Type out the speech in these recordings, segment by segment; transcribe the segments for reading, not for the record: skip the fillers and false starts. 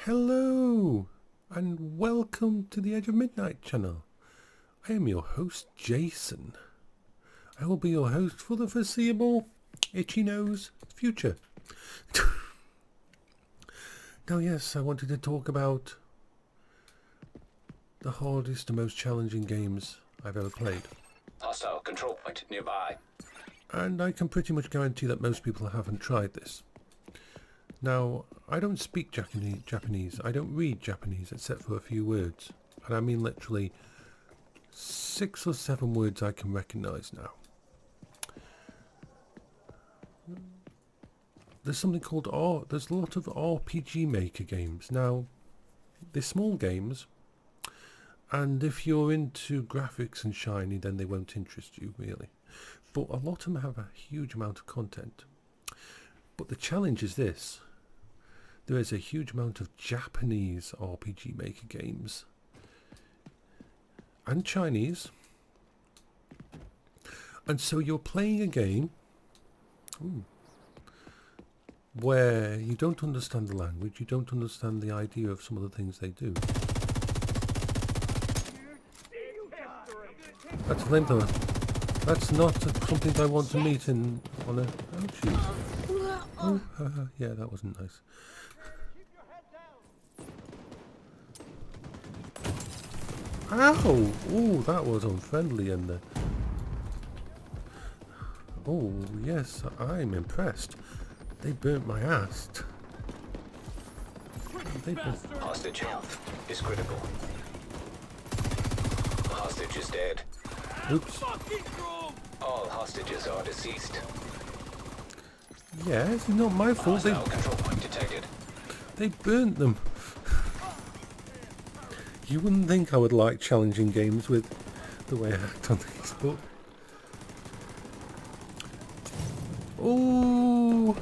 Hello and welcome to the Edge of Midnight channel. I am your host Jason. I will be your host for the foreseeable itchy nose future. Now yes, I wanted to talk about the hardest and most challenging games I've ever played. Hostile control point nearby. And I can pretty much guarantee that most people haven't tried this. Now, I don't speak Japanese. I don't read Japanese except for a few words. And I mean literally 6 or 7 words I can recognise now. There's something called there's a lot of RPG Maker games. Now, they're small games. And if you're into graphics and shiny, then they won't interest you really. But a lot of them have a huge amount of content. But the challenge is this. There is a huge amount of Japanese RPG Maker games. And Chinese. And so you're playing a game where you don't understand the language, you don't understand the idea of some of the things they do. That's a flamethrower. That's not something I want to meet on a... Oh, jeez. Oh, yeah, that wasn't nice. Ow! Oh, that was unfriendly and... Oh, yes, I'm impressed. They burnt my ass. Hostage health is critical. Hostage is dead. Oops. All hostages are deceased. Yeah, it's not my fault. Hostile control point detected. They burnt them. You wouldn't think I would like challenging games with the way I act on these, but... Oh!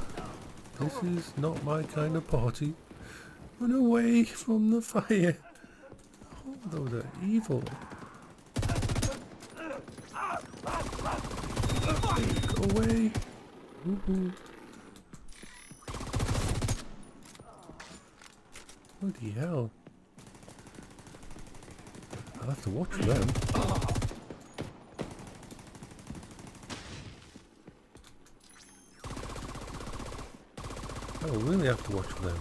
This is not my kind of party. Run away from the fire. Oh, those are evil. Go away. Woohoo. Bloody hell. I'll have to watch for them. I will really have to watch for them.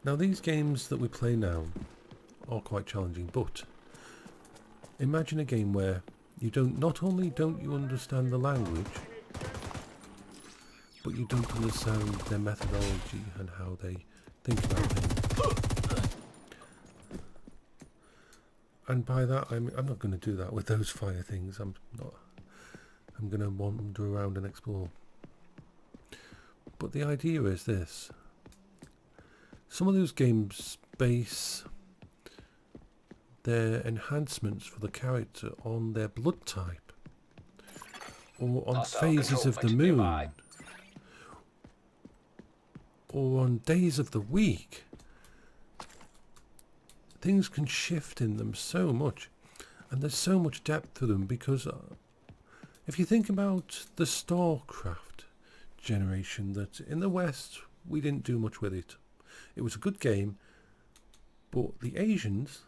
Now these games that we play now are quite challenging, but imagine a game where you not only don't you understand the language, but you don't understand their methodology and how they think about things. And by that, I'm not going to do that with those fire things. I'm going to wander around and explore. But the idea is this. Some of those games base their enhancements for the character on their blood type. Or on phases of the moon. Nearby. Or on days of the week. Things can shift in them so much, and there's so much depth to them because if you think about the StarCraft generation, that in the West we didn't do much with it. It was a good game, but the Asians,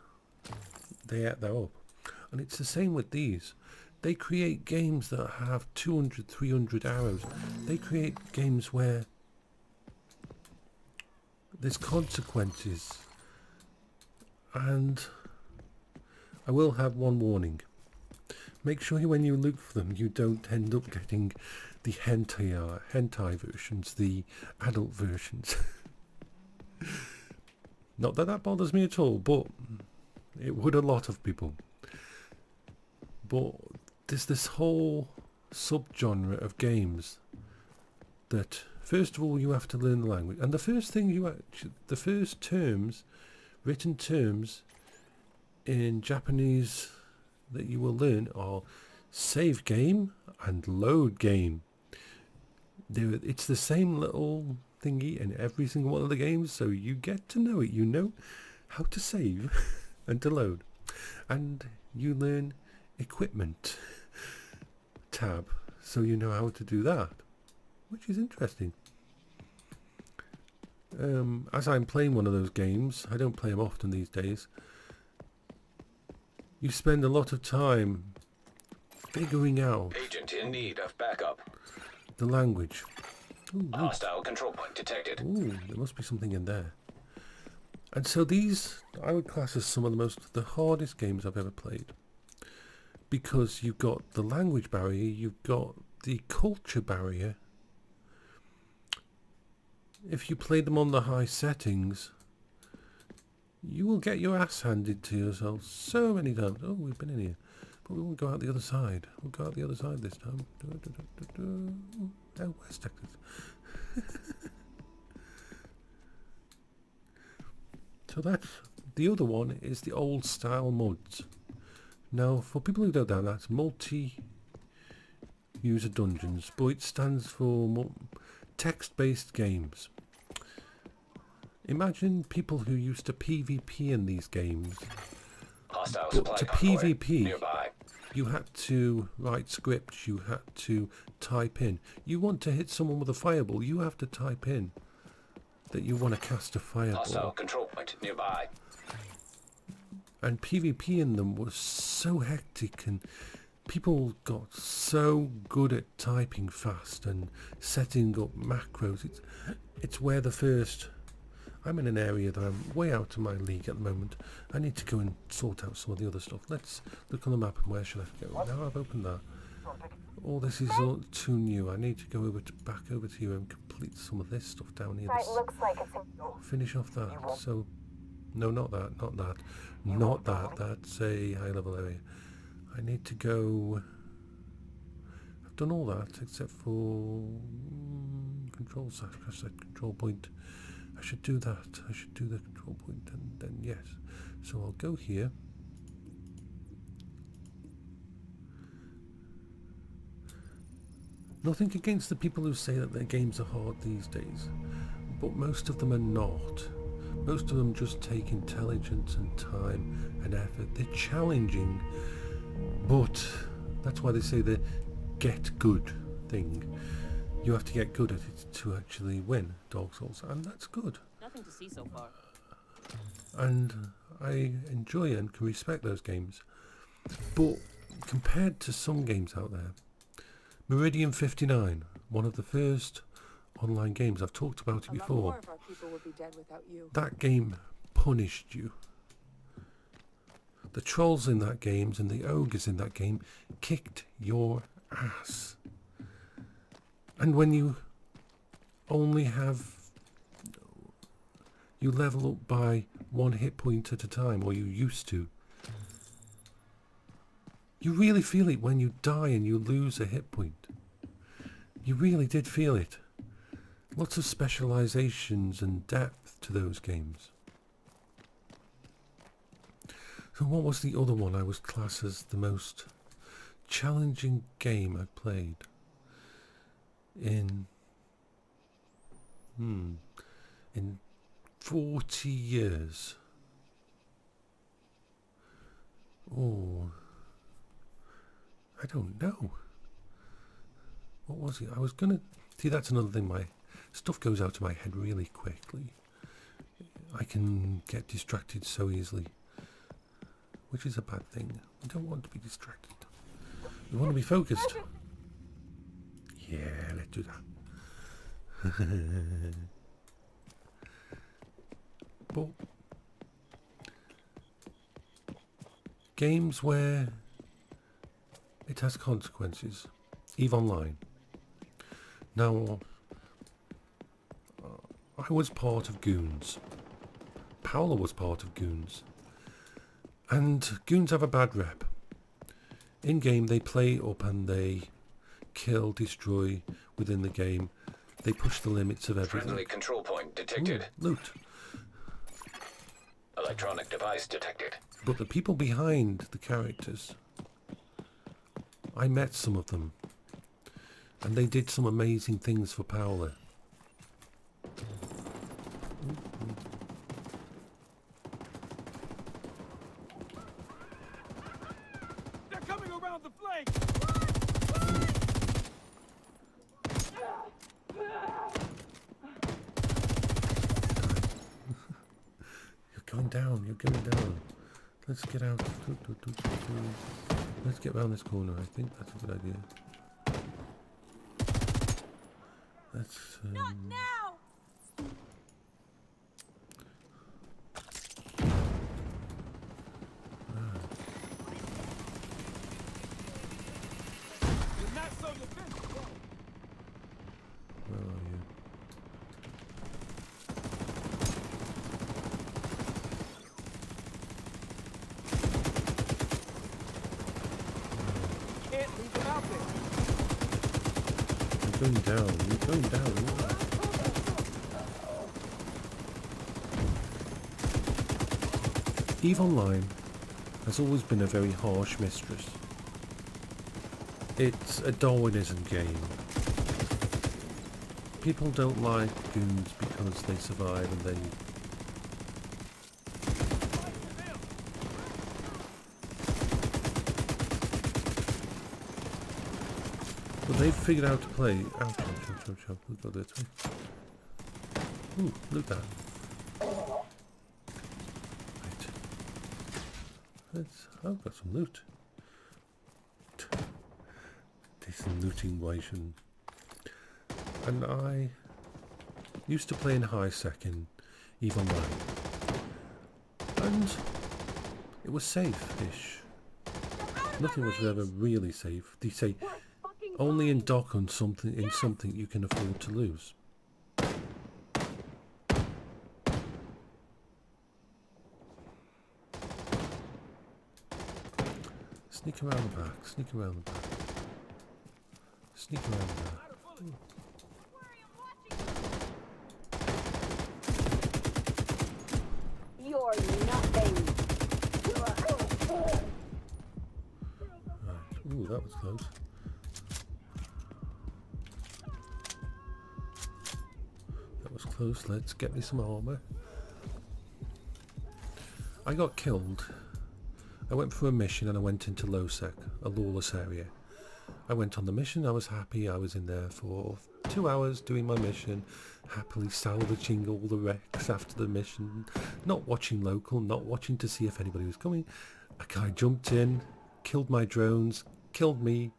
they ate that up. And it's the same with these. They create games that have 200, 300 hours. They create games where there's consequences. And I will have one warning. Make sure when you look for them, you don't end up getting the hentai versions, the adult versions. Not that that bothers me at all, but it would a lot of people. But there's this whole subgenre of games that, first of all, you have to learn the language. And the first thing the first terms... written terms in Japanese that you will learn are save game and load game. It's the same little thingy in every single one of the games, so you get to know it. You know how to save and to load. And you learn equipment tab. So you know how to do that, which is interesting. As I'm playing one of those games, I don't play them often these days, you spend a lot of time figuring out Agent in need of backup. the language. Ooh, look. Hostile control point detected. Ooh, there must be something in there. And so these, I would class as some of the hardest games I've ever played. Because you've got the language barrier, you've got the culture barrier. If you play them on the high settings, you will get your ass handed to yourself so many times. Oh, we've been in here. But we won't go out the other side. We'll go out the other side this time. Oh, where's Texas? So that's the other one is the old style mods. Now, for people who don't know, that's multi-user dungeons, but it stands for text-based games. Imagine people who used to PvP in these games. Hostile But supply to convoy PvP, nearby. you had to write scripts, you had to type in. You want to hit someone with a fireball, you have to type in that you want to cast a Hostile fireball. control point nearby. And PvP in them was so hectic, and people got so good at typing fast and setting up macros. It's where the first... I'm in an area that I'm way out of my league at the moment. I need to go and sort out some of the other stuff. Let's look on the map and where should I go? Now I've opened that. All this is all too new. I need to go back over to you and complete some of this stuff down here. Right, looks like it's Finish off that. So, no, not that. Not that. That's a high level area. I need to go... I've done all that except for control control point. I should do that. I should do the control point and then yes. So I'll go here. Nothing against the people who say that their games are hard these days, but most of them are not. Most of them just take intelligence and time and effort. They're challenging, but that's why they say the get good thing. You have to get good at it to actually win Dark Souls, and that's good. Nothing to see so far. And I enjoy and can respect those games. But compared to some games out there, Meridian 59, one of the first online games, I've talked about it before. More of our people would be dead without you. That game punished you. The trolls in that game and the ogres in that game kicked your ass. And when you only have... You level up by 1 hit point at a time, or you used to. You really feel it when you die and you lose a hit point. You really did feel it. Lots of specializations and depth to those games. So what was the other one I was classed as the most challenging game I played? In 40 years. Oh, I don't know. What was it? I was gonna see. That's another thing. My stuff goes out of my head really quickly. I can get distracted so easily, which is a bad thing. We don't want to be distracted. We want to be focused. Yeah, let's do that. But games where it has consequences. EVE Online. Now, I was part of Goons. Paola was part of Goons. And Goons have a bad rep. In game they play up and they kill, destroy within the game. They push the limits of everything. Friendly control point detected. Ooh, loot. Electronic device detected. But the people behind the characters, I met some of them. And they did some amazing things for Paola. They're coming around the flank. going down. You're going down. Let's get out. Let's get round this corner. I think that's a good idea. Let's. Not now! Where are you? Can't leave them out there. You're going down. You're going down. EVE Online has always been a very harsh mistress. It's a Darwinism game. People don't like goons because they survive and they... But they've figured out to play... Ouch, ouch, ouch, ouch, ouch. We've got this way. Ooh, look at that. Right. I've got some loot. Decent looting wation. And I used to play in high sec in EVE Online. And it was safe-ish. Nothing was ever really safe. They say only in dock on something you can afford to lose. Sneak around the back, sneak around the back. Sneak around the back. You're nothing. Right. Ooh, that was close. That was close. Let's get me some armor. I got killed. I went for a mission and I went into low sec, a lawless area. I went on the mission, I was happy, I was in there for 2 hours doing my mission, happily salvaging all the wrecks after the mission, not watching local, not watching to see if anybody was coming. A guy jumped in, killed my drones, killed me,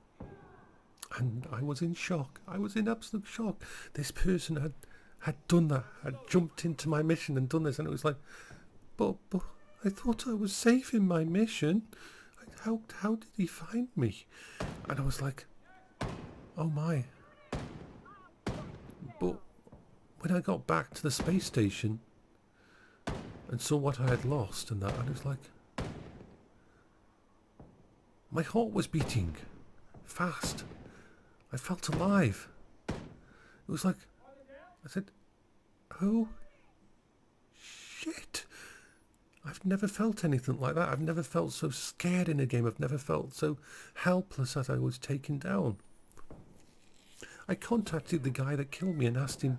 and I was in shock. I was in absolute shock. This person had done that, had jumped into my mission and done this, and it was like, but I thought I was safe in my mission. How did he find me? And I was like, oh my. But when I got back to the space station and saw what I had lost and that, I was like, my heart was beating fast. I felt alive. It was like, I said, oh shit. I've never felt anything like that. I've never felt so scared in a game. I've never felt so helpless as I was taken down. I contacted the guy that killed me and asked him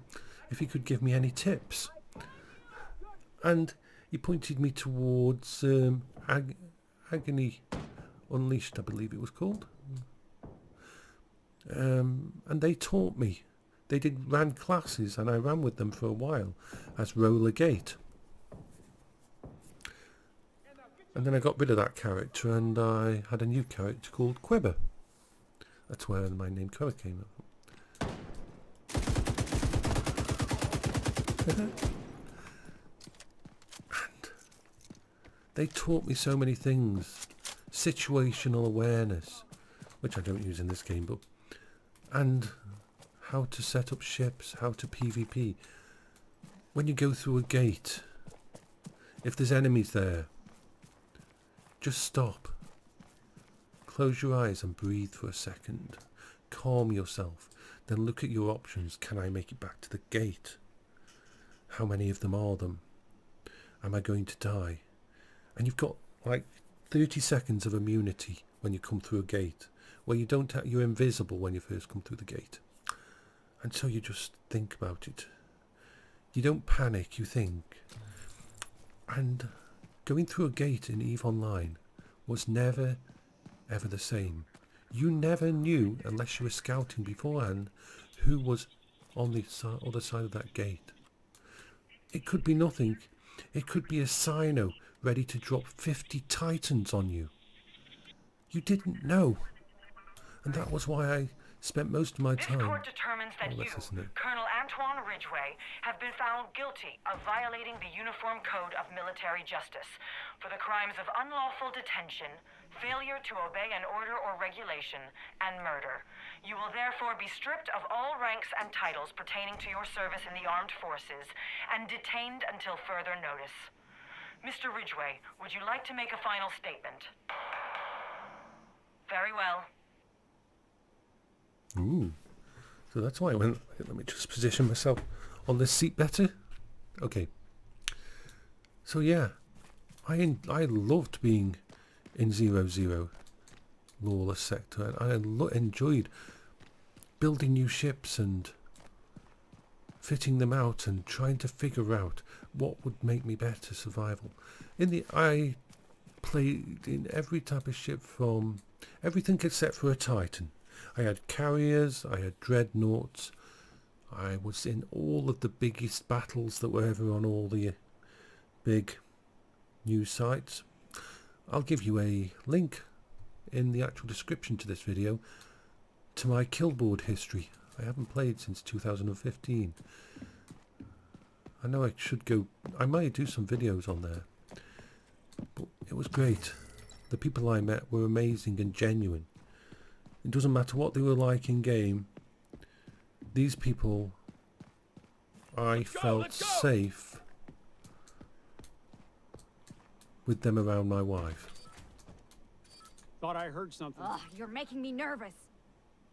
if he could give me any tips. And he pointed me towards Agony Unleashed, I believe it was called. And they taught me. They ran classes and I ran with them for a while as Roller Gate. And then I got rid of that character and I had a new character called Quibber. That's where my name Quibber came up. And they taught me so many things. Situational awareness, which I don't use in this game, but and how to set up ships, how to PvP. When you go through a gate, if there's enemies there, just stop. Close your eyes and breathe for a second. Calm yourself. Then look at your options. Can I make it back to the gate? How many of them are them? Am I going to die? And you've got like 30 seconds of immunity when you come through a gate. Where you don't you're invisible when you first come through the gate. And so you just think about it. You don't panic, you think. And going through a gate in EVE Online was never, ever the same. You never knew, unless you were scouting beforehand, who was on the other side of that gate. It could be nothing. It could be a Sino ready to drop 50 Titans on you. You didn't know. And that was why I spent most of my This time... court determines that you, this isn't it. Colonel Antoine Ridgway, have been found guilty of violating the Uniform Code of Military Justice for the crimes of unlawful detention, failure to obey an order or regulation, and murder. You will therefore be stripped of all ranks and titles pertaining to your service in the armed forces and detained until further notice. Mr. Ridgway, would you like to make a final statement? Very well. Ooh. So that's why I went... Let me just position myself on this seat better. Okay. So yeah, I loved being in 0-0, Lawless Sector, and I enjoyed building new ships and fitting them out and trying to figure out what would make me better survival. I played in every type of ship, from everything except for a Titan. I had carriers, I had dreadnoughts, I was in all of the biggest battles that were ever on all the big news sites. I'll give you a link in the actual description to this video to my Killboard history. I haven't played since 2015. I know I should go... I might do some videos on there. But it was great. The people I met were amazing and genuine. It doesn't matter what they were like in game. These people, I felt safe with them around my wife. Thought I heard something. Ugh, you're making me nervous.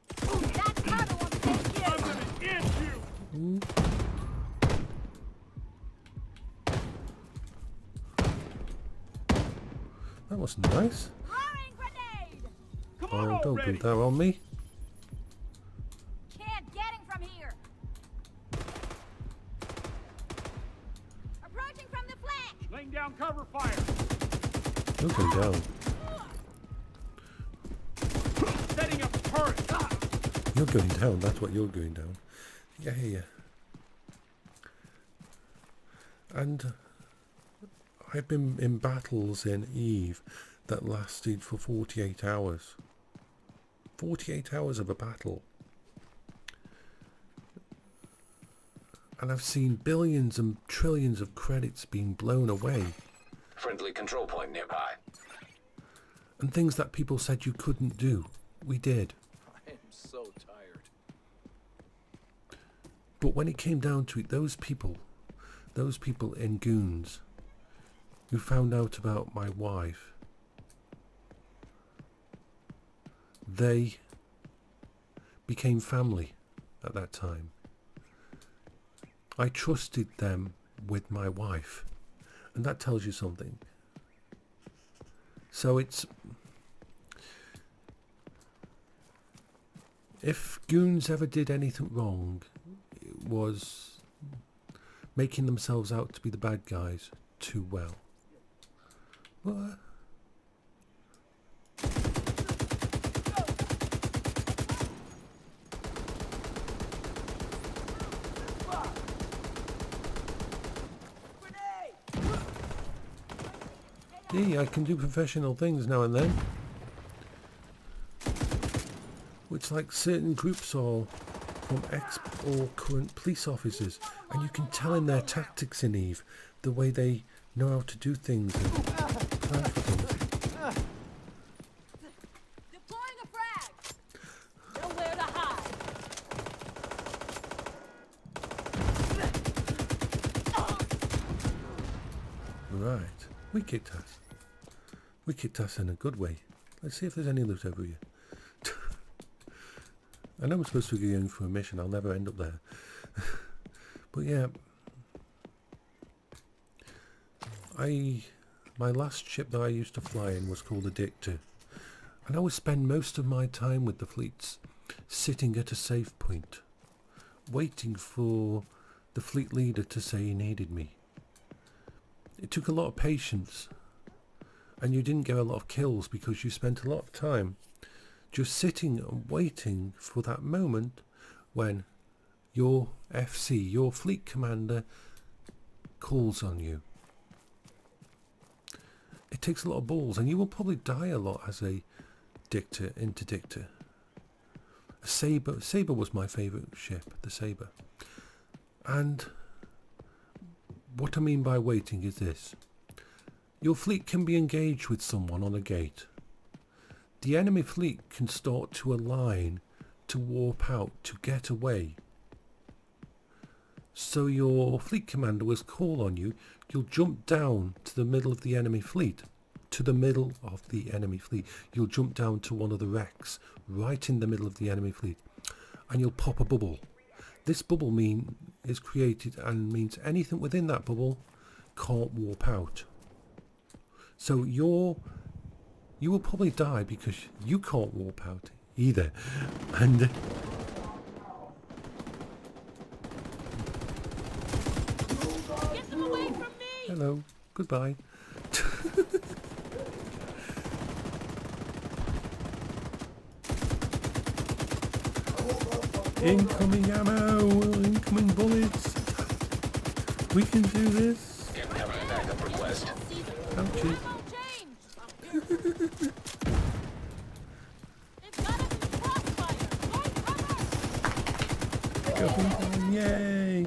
That tunnel will take you! I'm gonna get you! Ooh. That was nice. Throwing grenade! Come Oh, on don't do already! that on me. Can't get him from here! Approaching from the flank! Laying down cover fire! You're going down. Setting up turret! You're going down. That's what you're going down. Yeah. And I've been in battles in EVE that lasted for 48 hours. 48 hours of a battle. And I've seen billions and trillions of credits being blown away. Friendly control point nearby. And things that people said you couldn't do, we did. I am so tired. But when it came down to it, those people in Goons who found out about my wife, they became family at that time. I trusted them with my wife, and that tells you something. So if Goons ever did anything wrong, it was making themselves out to be the bad guys too well. What? Yeah, I can do professional things now and then. Which, like, certain groups are from ex or current police officers, and you can tell in their tactics in EVE the way they know how to do things and plan for things. Deploying a frag! Nowhere to hide! Right, we kicked ass. We kicked ass in a good way. Let's see if there's any loot over here. I know I'm supposed to be going for a mission. I'll never end up there. But yeah, my last ship that I used to fly in was called Addictor, and I would spend most of my time with the fleets sitting at a safe point, waiting for the fleet leader to say he needed me. It took a lot of patience, and you didn't get a lot of kills because you spent a lot of time just sitting and waiting for that moment when your FC, your fleet commander, calls on you. it takes a lot of balls, and you will probably die a lot as a interdictor. A Saber was my favourite ship, the Saber. And what I mean by waiting is this. Your fleet can be engaged with someone on a gate. The enemy fleet can start to align, to warp out, to get away. So your fleet commander will call on you. You'll jump down to the middle of the enemy fleet. You'll jump down to one of the wrecks, right in the middle of the enemy fleet. And you'll pop a bubble. This bubble is created and means anything within that bubble can't warp out. So you will probably die because you can't warp out either. And Get them away from me! hello, goodbye. Incoming ammo, incoming bullets. We can do this. Incoming backup request. Ouchie. Going down, yay!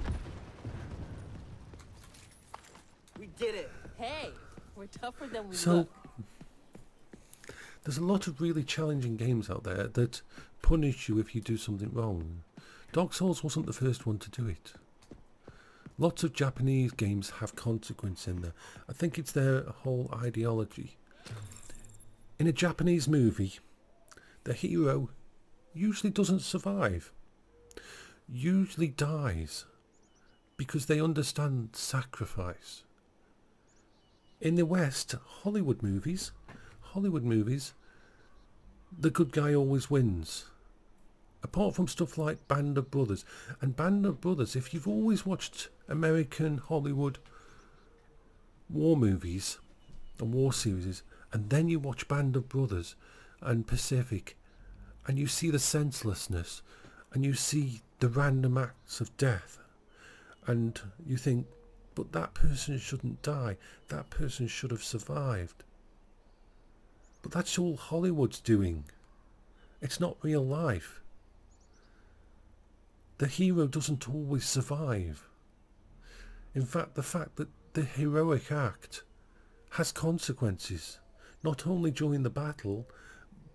We did it. Hey, we're tougher than we So, look. there's a lot of really challenging games out there that punish you if you do something wrong. Dark Souls wasn't the first one to do it. Lots of Japanese games have consequence in there. I think it's their whole ideology. In a Japanese movie, the hero usually doesn't survive. Usually dies because they understand sacrifice. In the West, Hollywood movies, the good guy always wins. Apart from stuff like Band of Brothers. And Band of Brothers, if you've always watched American Hollywood war movies and war series, and then you watch Band of Brothers and Pacific, and you see the senselessness, and you see the random acts of death, and you think, but that person shouldn't die, that person should have survived. But that's all Hollywood's doing. It's not real life. The hero doesn't always survive. In fact, the fact that the heroic act has consequences, not only during the battle,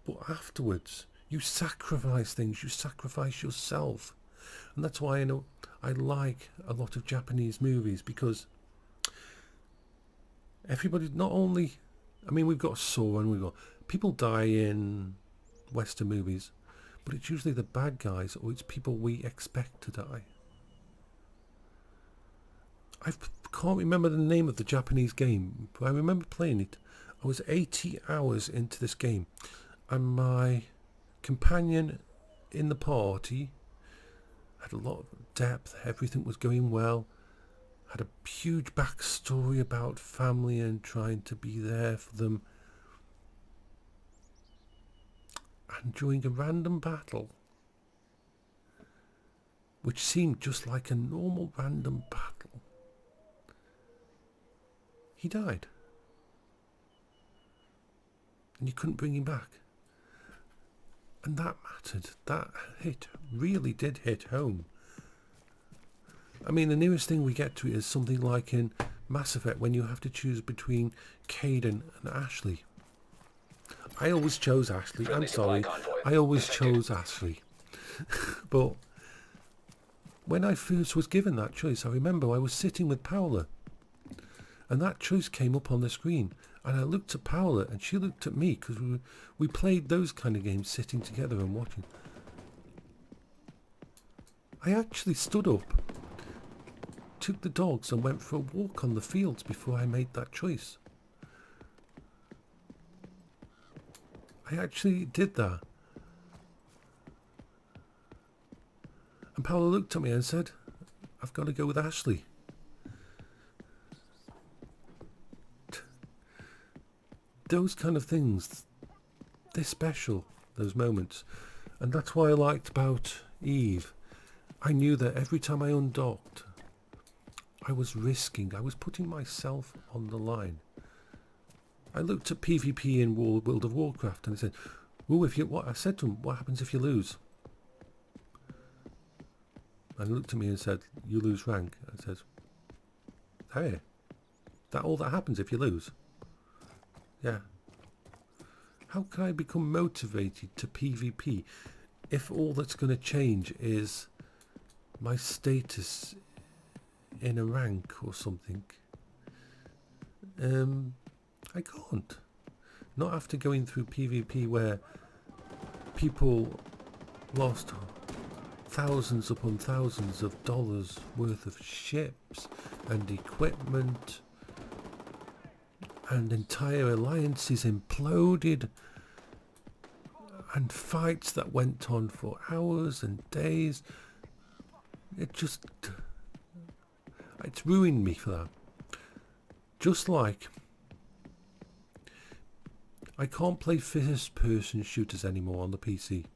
but afterwards. You sacrifice things, you sacrifice yourself. And that's why I like a lot of Japanese movies, because everybody, not only, I mean, we've got Saw and we've got, people die in Western movies, but it's usually the bad guys, or it's people we expect to die. I can't remember the name of the Japanese game, but I remember playing it. I was 80 hours into this game, and my companion in the party had a lot of depth, everything was going well, had a huge backstory about family and trying to be there for them. And during a random battle, which seemed just like a normal random battle, he died. And you couldn't bring him back. And that mattered. That really did hit home. I mean, the nearest thing we get to it is something like in Mass Effect, when you have to choose between Caden and Ashley. I always chose Ashley. I'm sorry. I always chose Ashley. But when I first was given that choice, I remember I was sitting with Paola, and that choice came up on the screen. And I looked at Paola, and she looked at me, because we played those kind of games sitting together and watching. I actually stood up, took the dogs, and went for a walk on the fields before I made that choice. I actually did that. And Paola looked at me and said, I've got to go with Ashley. Those kind of things, they're special, those moments. And that's why I liked about EVE. I knew that every time I undocked, I was putting myself on the line. I looked at PvP in World of Warcraft and I said, "Ooh, if you what?" I said to him, "What happens if you lose?" And he looked at me and said, "You lose rank." I said, "Hey, that all that happens if you lose?" Yeah. How can I become motivated to PvP if all that's going to change is my status in a rank or something? I can't. Not after going through PvP where people lost thousands upon thousands of dollars worth of ships and equipment, and entire alliances imploded, and fights that went on for hours and days. It's ruined me for that. Just like I can't play first person shooters anymore on the PC.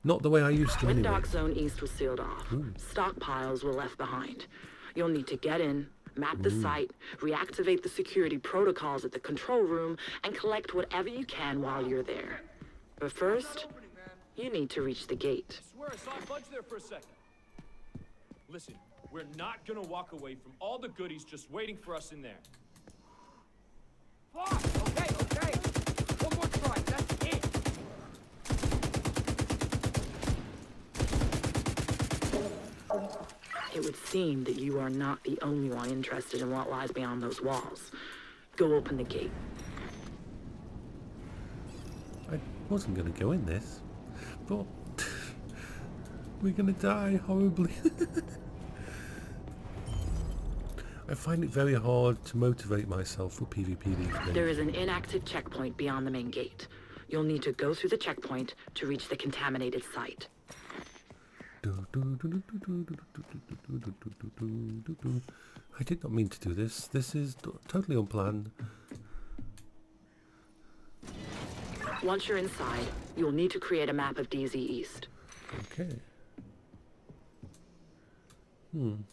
Not the way I used to When anyway. Dock Zone East was sealed off, stockpiles were left behind. You'll need to get in, map the site, reactivate the security protocols at the control room, and collect whatever you can while you're there. But first, you need to reach the gate. I swear I saw a bunch there for a second. Listen, we're not gonna walk away from all the goodies just waiting for us in there. Fuck! Okay. One more try, that's it! It would seem that you are not the only one interested in what lies beyond those walls. Go open the gate. I wasn't going to go in this, but we're going to die horribly. I find it very hard to motivate myself for PvP these days. There is an inactive checkpoint beyond the main gate. You'll need to go through the checkpoint to reach the contaminated site. I did not mean to do this. This is totally unplanned. Once you're inside, you'll need to create a map of DZ East. Okay. I'm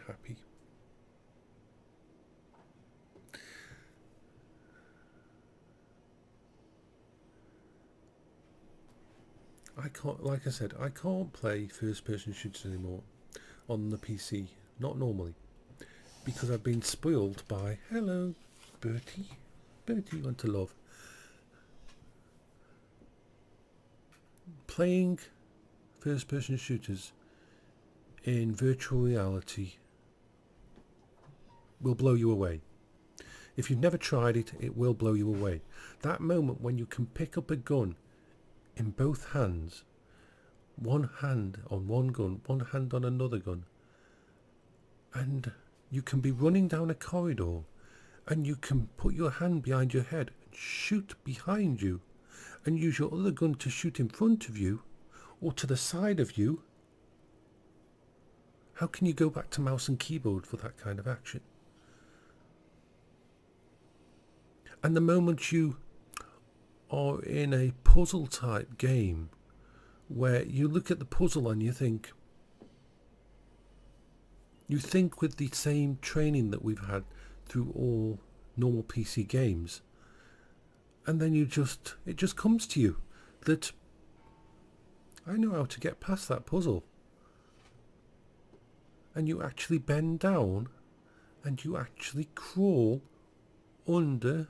happy. I can't, like I said, I can't play first-person shooters anymore on the PC. Not normally. Because I've been spoiled by, hello, Bertie. Bertie, you want to love. Playing first-person shooters in virtual reality will blow you away. If you've never tried it, it will blow you away. That moment when you can pick up a gun in both hands, one hand on one gun, one hand on another gun, and you can be running down a corridor and you can put your hand behind your head and shoot behind you and use your other gun to shoot in front of you or to the side of you. How can you go back to mouse and keyboard for that kind of action? And the moment you are in a puzzle type game where you look at the puzzle and you think with the same training that we've had through all normal PC games, and then it just comes to you that I know how to get past that puzzle, and you actually bend down and you actually crawl under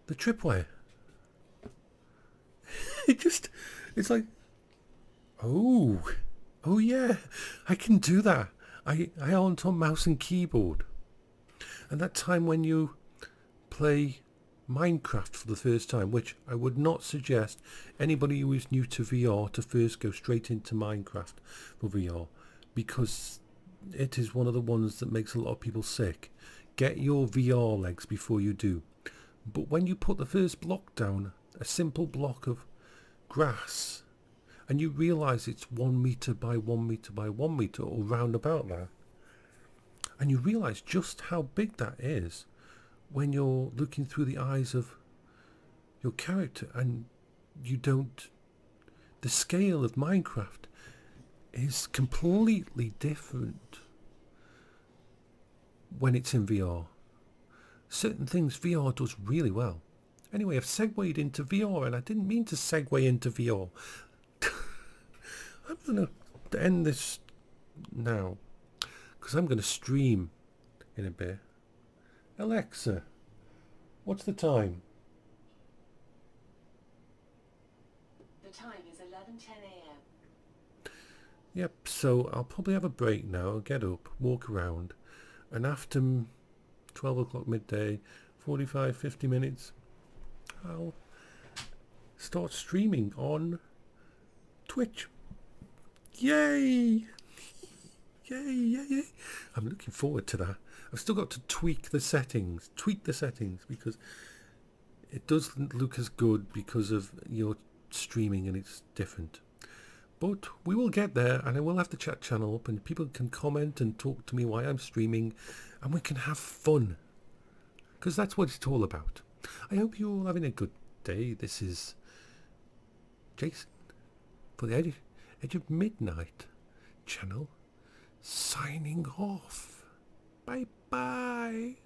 the tripwire. It's like, oh yeah, I can do that. I aren't on mouse and keyboard. And that time when you play Minecraft for the first time, which I would not suggest anybody who is new to VR to first go straight into Minecraft for VR, because it is one of the ones that makes a lot of people sick. Get your VR legs before you do. But when you put the first block down, a simple block of grass, and you realise it's 1 metre by 1 metre by 1 metre or round about that, and you realise just how big that is when you're looking through the eyes of your character, and you don't, the scale of Minecraft is completely different when it's in VR. Certain things VR does really well. Anyway, I've segued into VR, and I didn't mean to segue into VR. I'm going to end this now, because I'm going to stream in a bit. Alexa, what's the time? The time is 11:10 a.m. Yep, so I'll probably have a break now. I'll get up, walk around, and after 12 o'clock midday, 45, 50 minutes, I'll start streaming on Twitch. Yay! Yay, yay, yay. I'm looking forward to that. I've still got to tweak the settings, because it doesn't look as good because of your streaming and it's different. But we will get there, and I will have the chat channel up, and people can comment and talk to me while I'm streaming, and we can have fun, because that's what it's all about. I hope you're all having a good day. This is Jason for the Edge of Midnight channel, signing off. Bye bye.